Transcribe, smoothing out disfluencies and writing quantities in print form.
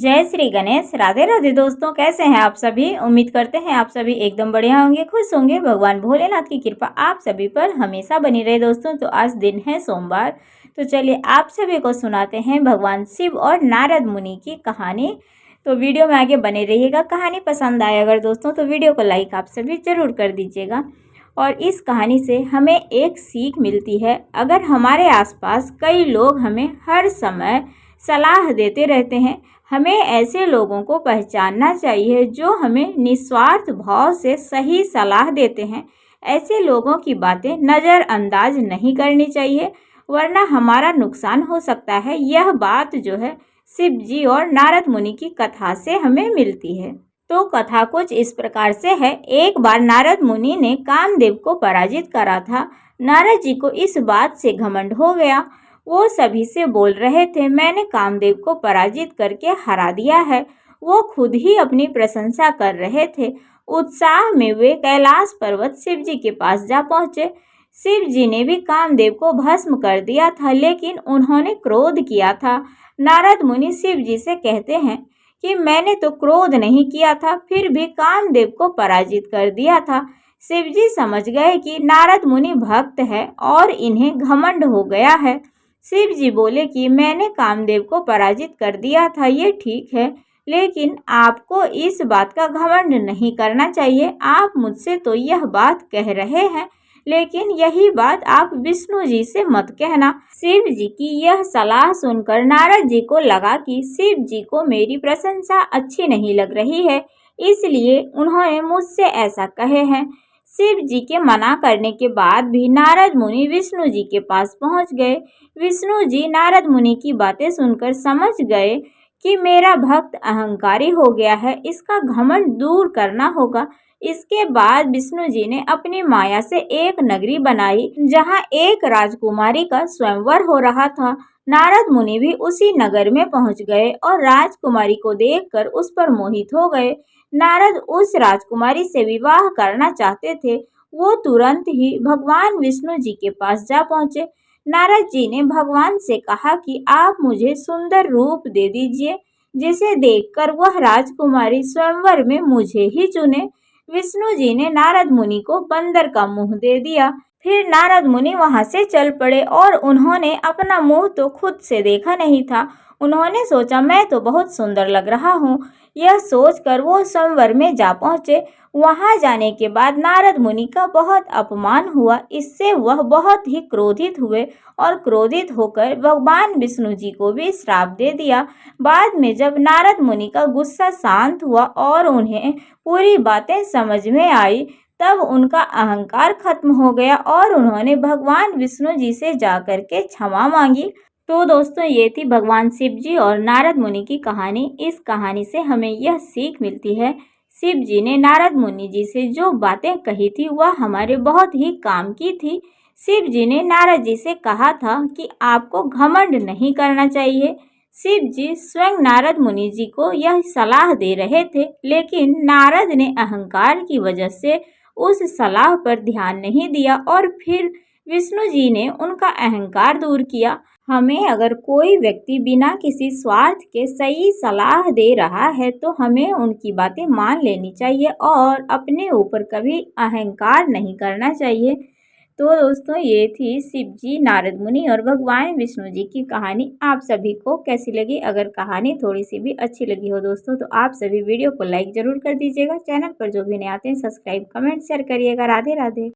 जय श्री गणेश। राधे राधे दोस्तों, कैसे हैं आप सभी। उम्मीद करते हैं आप सभी एकदम बढ़िया होंगे, खुश होंगे। भगवान भोलेनाथ की कृपा आप सभी पर हमेशा बनी रहे दोस्तों। तो आज दिन है सोमवार, तो चलिए आप सभी को सुनाते हैं भगवान शिव और नारद मुनि की कहानी। तो वीडियो में आगे बने रहिएगा। कहानी पसंद आए अगर दोस्तों तो वीडियो को लाइक आप सभी जरूर कर दीजिएगा। और इस कहानी से हमें एक सीख मिलती है। अगर हमारे आसपास कई लोग हमें हर समय सलाह देते रहते हैं, हमें ऐसे लोगों को पहचानना चाहिए जो हमें निस्वार्थ भाव से सही सलाह देते हैं। ऐसे लोगों की बातें नज़रअंदाज नहीं करनी चाहिए, वरना हमारा नुकसान हो सकता है। यह बात जो है शिव जी और नारद मुनि की कथा से हमें मिलती है। तो कथा कुछ इस प्रकार से है। एक बार नारद मुनि ने कामदेव को पराजित करा था। नारद जी को इस बात से घमंड हो गया। वो सभी से बोल रहे थे, मैंने कामदेव को पराजित करके हरा दिया है। वो खुद ही अपनी प्रशंसा कर रहे थे। उत्साह में वे कैलाश पर्वत शिव जी के पास जा पहुंचे। शिव जी ने भी कामदेव को भस्म कर दिया था, लेकिन उन्होंने क्रोध किया था। नारद मुनि शिव जी से कहते हैं कि मैंने तो क्रोध नहीं किया था, फिर भी कामदेव को पराजित कर दिया था। शिव जी समझ गए कि नारद मुनि भक्त है और इन्हें घमंड हो गया है। शिव जी बोले कि मैंने कामदेव को पराजित कर दिया था, ये ठीक है, लेकिन आपको इस बात का घमंड नहीं करना चाहिए। आप मुझसे तो यह बात कह रहे हैं, लेकिन यही बात आप विष्णु जी से मत कहना। शिव जी की यह सलाह सुनकर नारद जी को लगा कि शिव जी को मेरी प्रशंसा अच्छी नहीं लग रही है, इसलिए उन्होंने मुझसे ऐसा कहे हैं। शिव जी के मना करने के बाद भी नारद मुनि विष्णु जी के पास पहुंच गए। विष्णु जी नारद मुनि की बातें सुनकर समझ गए कि मेरा भक्त अहंकारी हो गया है, इसका घमंड दूर करना होगा। इसके बाद विष्णु जी ने अपनी माया से एक नगरी बनाई, जहां एक राजकुमारी का स्वयंवर हो रहा था। नारद मुनि भी उसी नगर में पहुंच गए और राजकुमारी को देखकर उस पर मोहित हो गए। नारद उस राजकुमारी से विवाह करना चाहते थे। वो तुरंत ही भगवान विष्णु जी के पास जा पहुंचे। नारद जी ने भगवान से कहा कि आप मुझे सुंदर रूप दे दीजिए, जिसे देखकर वह राजकुमारी स्वयंवर में मुझे ही चुने। विष्णु जी ने नारद मुनि को बंदर का मुंह दे दिया। फिर नारद मुनि वहां से चल पड़े और उन्होंने अपना मुंह तो खुद से देखा नहीं था। उन्होंने सोचा मैं तो बहुत सुंदर लग रहा हूँ। यह सोचकर वो स्वयंवर में जा पहुंचे। वहां जाने के बाद नारद मुनि का बहुत अपमान हुआ। इससे वह बहुत ही क्रोधित हुए और क्रोधित होकर भगवान विष्णु जी को भी श्राप दे दिया। बाद में जब नारद मुनि का गुस्सा शांत हुआ और उन्हें पूरी बातें समझ में आई, तब उनका अहंकार खत्म हो गया और उन्होंने भगवान विष्णु जी से जाकर के क्षमा मांगी। तो दोस्तों, ये थी भगवान शिव जी और नारद मुनि की कहानी। इस कहानी से हमें यह सीख मिलती है, शिव जी ने नारद मुनि जी से जो बातें कही थी वह हमारे बहुत ही काम की थी। शिव जी ने नारद जी से कहा था कि आपको घमंड नहीं करना चाहिए। शिव जी स्वयं नारद मुनि जी को यह सलाह दे रहे थे, लेकिन नारद ने अहंकार की वजह से उस सलाह पर ध्यान नहीं दिया और फिर विष्णु जी ने उनका अहंकार दूर किया। हमें अगर कोई व्यक्ति बिना किसी स्वार्थ के सही सलाह दे रहा है, तो हमें उनकी बातें मान लेनी चाहिए और अपने ऊपर कभी अहंकार नहीं करना चाहिए। तो दोस्तों, ये थी शिव जी, नारद मुनि और भगवान विष्णु जी की कहानी। आप सभी को कैसी लगी? अगर कहानी थोड़ी सी भी अच्छी लगी हो दोस्तों, तो आप सभी वीडियो को लाइक ज़रूर कर दीजिएगा। चैनल पर जो भी नए आते हैं सब्सक्राइब, कमेंट, शेयर करिएगा। राधे राधे।